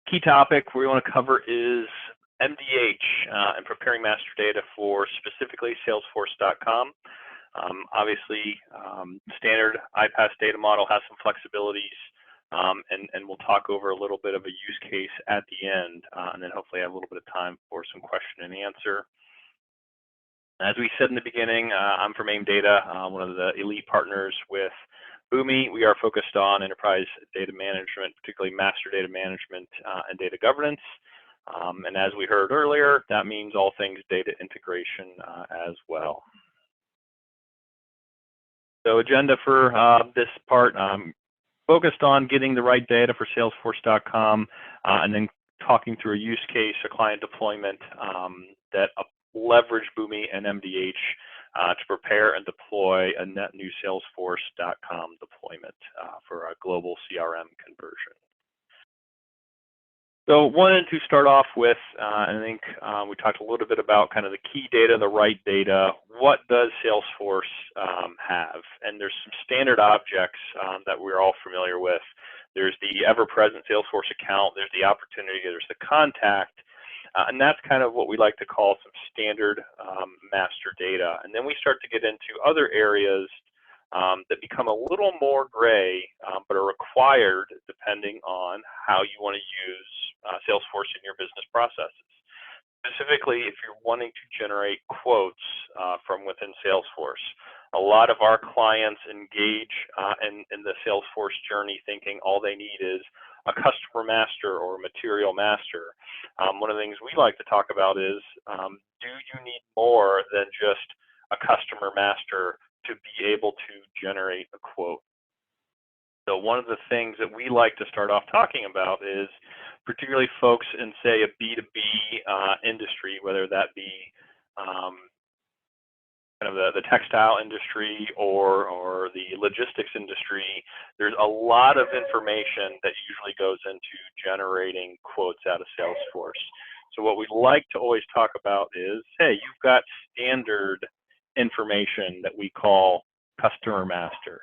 Key topic we want to cover is MDH and preparing master data for specifically Salesforce.com. Obviously, standard iPaaS data model has some flexibilities, and we'll talk over a little bit of a use case at the end, and then hopefully have a little bit of time for some question and answer. As we said in the beginning, I'm from AIMDATA, one of the elite partners with Boomi. We are focused on enterprise data management, particularly master data management and data governance. And as we heard earlier, that means all things data integration as well. So agenda for this part, focused on getting the right data for Salesforce.com and then talking through a use case, a client deployment that leverage Boomi and MDH to prepare and deploy a net new Salesforce.com deployment for a global CRM conversion. So wanted to start off with, I think we talked a little bit about kind of the key data, the right data. What does Salesforce have? And there's some standard objects that we're all familiar with. There's the ever-present Salesforce account, there's the opportunity, there's the contact, and that's kind of what we like to call some standard master data. And then we start to get into other areas that become a little more gray, but are required depending on how you want to use Salesforce in your business processes. Specifically, if you're wanting to generate quotes from within Salesforce, a lot of our clients engage in the Salesforce journey thinking all they need is a customer master or a material master. One of the things we like to talk about is, do you need more than just a customer master to be able to generate a quote? So one of the things that we like to start off talking about is particularly folks in, say, a B2B industry, whether that be kind of the textile industry or the logistics industry. There's a lot of information that usually goes into generating quotes out of Salesforce. So what we like to always talk about is, hey, you've got standard information that we call customer master.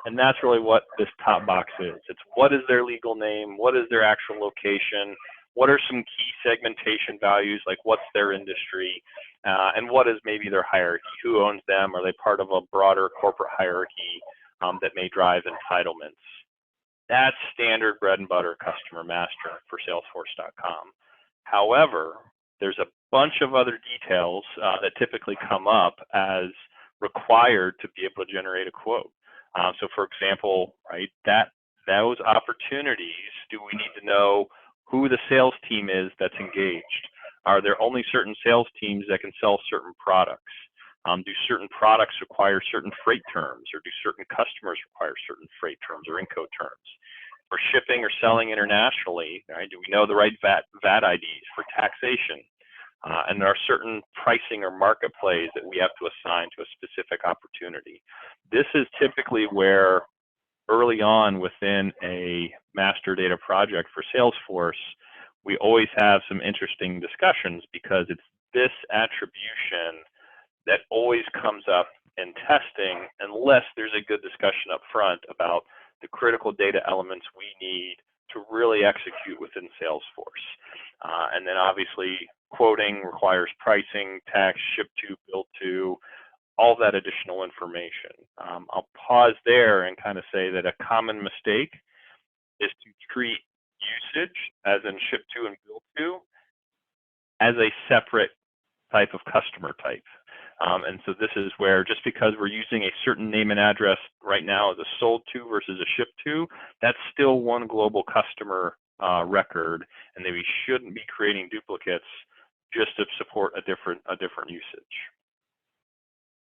And that's really what this top box is. It's what is their legal name, what is their actual location, what are some key segmentation values, like what's their industry, and what is maybe their hierarchy, who owns them, are they part of a broader corporate hierarchy that may drive entitlements. That's standard bread and butter customer master for Salesforce.com. However, there's a bunch of other details that typically come up as required to be able to generate a quote. So for example, right, those opportunities, do we need to know who the sales team is that's engaged? Are there only certain sales teams that can sell certain products? Do certain products require certain freight terms, or do certain customers require certain freight terms or Incoterms? For shipping or selling internationally, right, do we know the right VAT IDs for taxation? And there are certain pricing or market plays that we have to assign to a specific opportunity. This is typically where early on within a master data project for Salesforce, we always have some interesting discussions because it's this attribution that always comes up in testing unless there's a good discussion up front about the critical data elements we need to really execute within Salesforce. And then obviously quoting requires pricing, tax, ship to, bill to, all that additional information. I'll pause there and kind of say that a common mistake is to treat usage, as in ship to and bill to, as a separate type of customer type. And so this is where just because we're using a certain name and address right now as a sold to versus a ship to, that's still one global customer record, and that we shouldn't be creating duplicates just to support a different usage.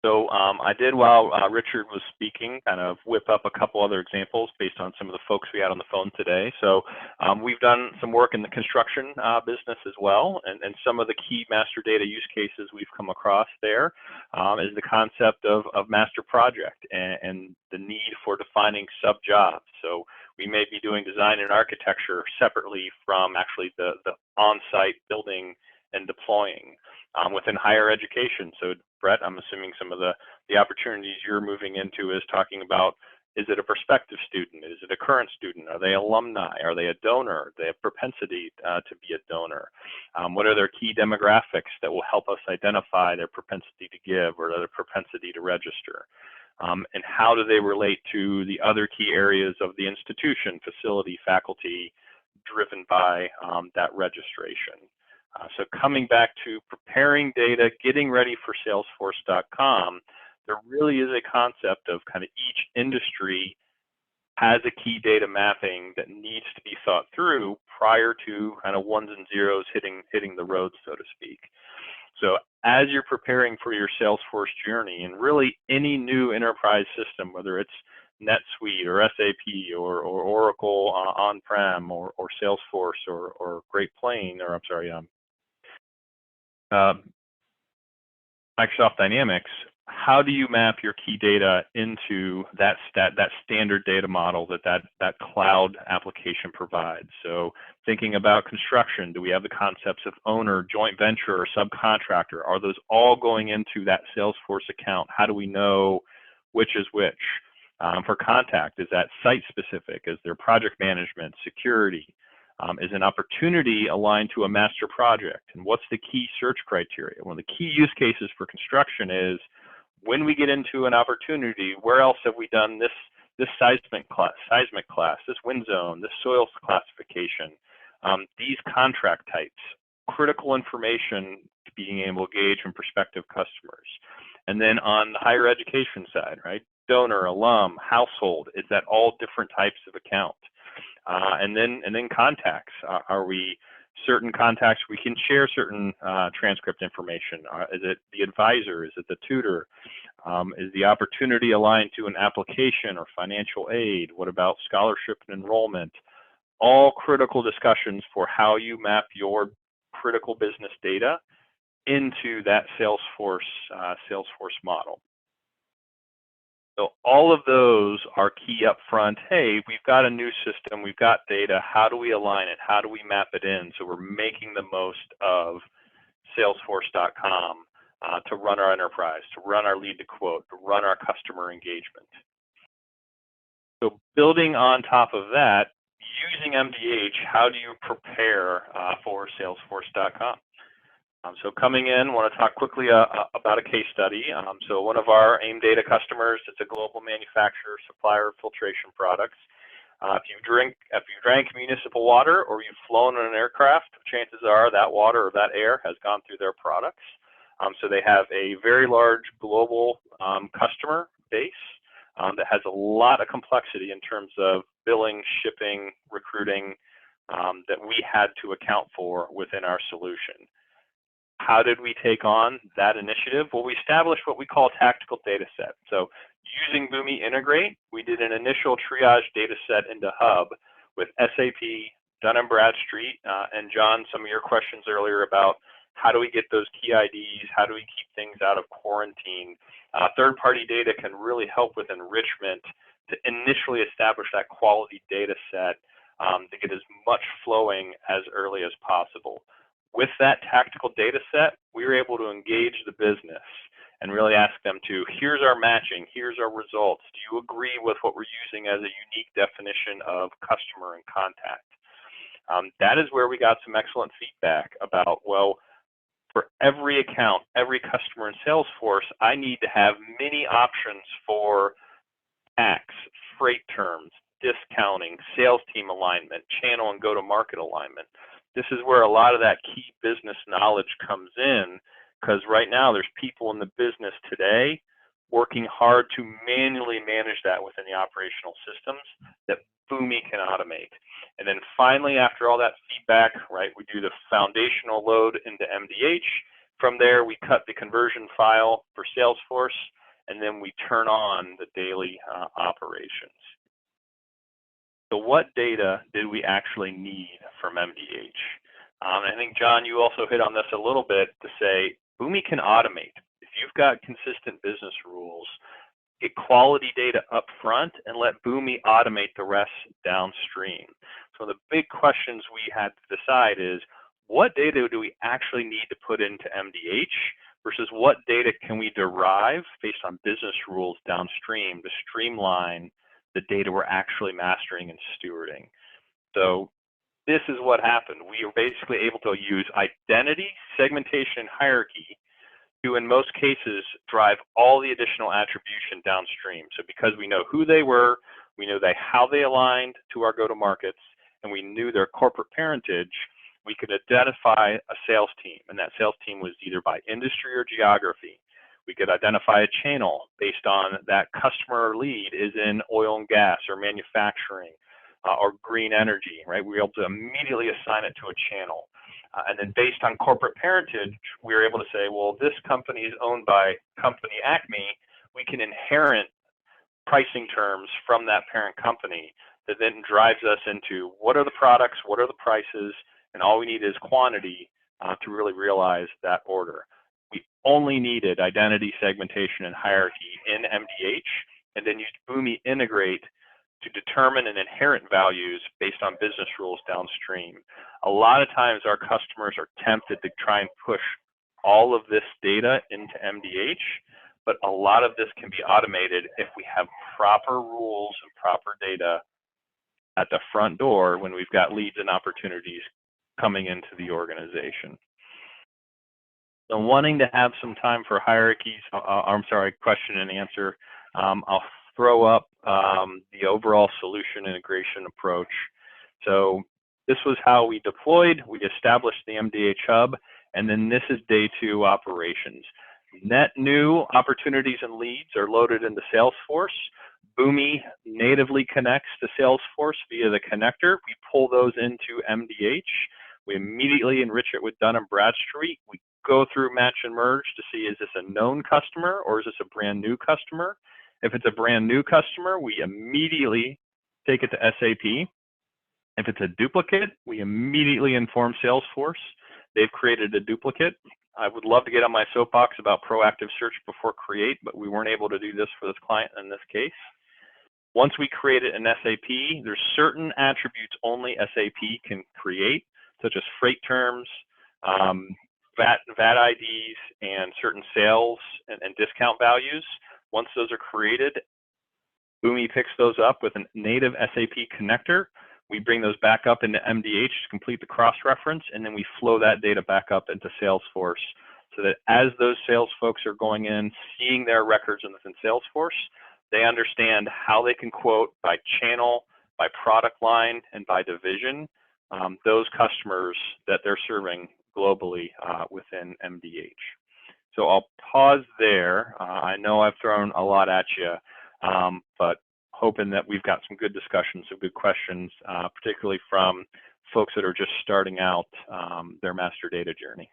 So I did, while Richard was speaking, kind of whip up a couple other examples based on some of the folks we had on the phone today. So we've done some work in the construction business as well, and some of the key master data use cases we've come across there is the concept of master project and the need for defining sub-jobs. So we may be doing design and architecture separately from actually the on-site building and deploying. Within higher education, so Brett, I'm assuming some of the opportunities you're moving into is talking about Is it a prospective student? Is it a current student? Are they alumni? Are they a donor? Do they have propensity to be a donor? What are their key demographics that will help us identify their propensity to give or their propensity to register? And how do they relate to the other key areas of the institution, facility, faculty, driven by that registration? So coming back to preparing data, getting ready for Salesforce.com, there really is a concept of kind of each industry has a key data mapping that needs to be thought through prior to kind of ones and zeros hitting the road, so to speak. So as you're preparing for your Salesforce journey, and really any new enterprise system, whether it's NetSuite or SAP or Oracle on-prem or Salesforce or Great Plains, or I'm sorry, Microsoft Dynamics, how do you map your key data into that standard data model that cloud application provides? So thinking about construction, do we have the concepts of owner, joint venture, or subcontractor? Are those all going into that Salesforce account? How do we know which is which? For contact, is that site specific? Is there project management, security? Is an opportunity aligned to a master project? And what's the key search criteria? One of the key use cases for construction is when we get into an opportunity, where else have we done this seismic class, this wind zone, this soil classification, these contract types, critical information to being able to engage from prospective customers. And then on the higher education side, right? Donor, alum, household, is that all different types of account? And then contacts. Are we certain contacts we can share certain transcript information? Is it the advisor? Is it the tutor? Is the opportunity aligned to an application or financial aid? What about scholarship and enrollment? All critical discussions for how you map your critical business data into that Salesforce model. So all of those are key up front. Hey, we've got a new system, we've got data, how do we align it? How do we map it in? So we're making the most of Salesforce.com to run our enterprise, to run our lead to quote, to run our customer engagement. So building on top of that, using MDH, how do you prepare for Salesforce.com? So coming in, I want to talk quickly about a case study. So one of our AIMDATA customers, it's a global manufacturer, supplier of filtration products. If you drank municipal water or you've flown in an aircraft, chances are that water or that air has gone through their products. So they have a very large global customer base that has a lot of complexity in terms of billing, shipping, recruiting that we had to account for within our solution. How did we take on that initiative? Well, we established what we call a tactical data set. So using Boomi Integrate, we did an initial triage data set into Hub with SAP, Dun & Bradstreet, and John, some of your questions earlier about how do we get those key IDs, how do we keep things out of quarantine. Third-party data can really help with enrichment to initially establish that quality data set to get as much flowing as early as possible. With that tactical data set, we were able to engage the business and really ask them to, here's our matching, here's our results. Do you agree with what we're using as a unique definition of customer and contact? That is where we got some excellent feedback about, well, for every account, every customer in Salesforce, I need to have many options for tax, freight terms, discounting, sales team alignment, channel and go-to-market alignment. This is where a lot of that key business knowledge comes in, because right now there's people in the business today working hard to manually manage that within the operational systems that Boomi can automate. And then finally, after all that feedback, right, we do the foundational load into MDH. From there, we cut the conversion file for Salesforce, and then we turn on the daily operations. So what data did we actually need from MDH? I think, John, you also hit on this a little bit to say, Boomi can automate. If you've got consistent business rules, get quality data up front and let Boomi automate the rest downstream. So the big questions we had to decide is, what data do we actually need to put into MDH versus what data can we derive based on business rules downstream to streamline the data we're actually mastering and stewarding. So this is what happened. We were basically able to use identity, segmentation, and hierarchy to, in most cases, drive all the additional attribution downstream. So because we know who they were, we knew how they aligned to our go-to-markets, and we knew their corporate parentage, we could identify a sales team, and that sales team was either by industry or geography. We could identify a channel based on that customer lead is in oil and gas or manufacturing or green energy, right? We were able to immediately assign it to a channel. And then based on corporate parentage, we were able to say, well, this company is owned by company Acme. We can inherit pricing terms from that parent company that then drives us into what are the products, what are the prices, and all we need is quantity to really realize that order. We only needed identity, segmentation, and hierarchy in MDH, and then used Boomi Integrate to determine and inherit values based on business rules downstream. A lot of times our customers are tempted to try and push all of this data into MDH, but a lot of this can be automated if we have proper rules and proper data at the front door when we've got leads and opportunities coming into the organization. So wanting to have some time for hierarchies, question and answer, I'll throw up the overall solution integration approach. So this was how we deployed. We established the MDH hub, and then this is day 2 operations. Net new opportunities and leads are loaded into Salesforce. Boomi natively connects to Salesforce via the connector. We pull those into MDH. We immediately enrich it with Dun & Bradstreet. We go through match and merge to see, is this a known customer or is this a brand new customer? If it's a brand new customer, we immediately take it to SAP. If it's a duplicate, we immediately inform Salesforce. They've created a duplicate. I would love to get on my soapbox about proactive search before create, but we weren't able to do this for this client in this case. Once we create it in SAP, there's certain attributes only SAP can create, such as freight terms, VAT IDs, and certain sales and discount values. Once those are created, Boomi picks those up with a native SAP connector. We bring those back up into MDH to complete the cross-reference, and then we flow that data back up into Salesforce so that as those sales folks are going in, seeing their records within Salesforce, they understand how they can quote by channel, by product line, and by division those customers that they're serving globally within MDH. So I'll pause there. I know I've thrown a lot at you, but hoping that we've got some good discussions, some good questions, particularly from folks that are just starting out their master data journey.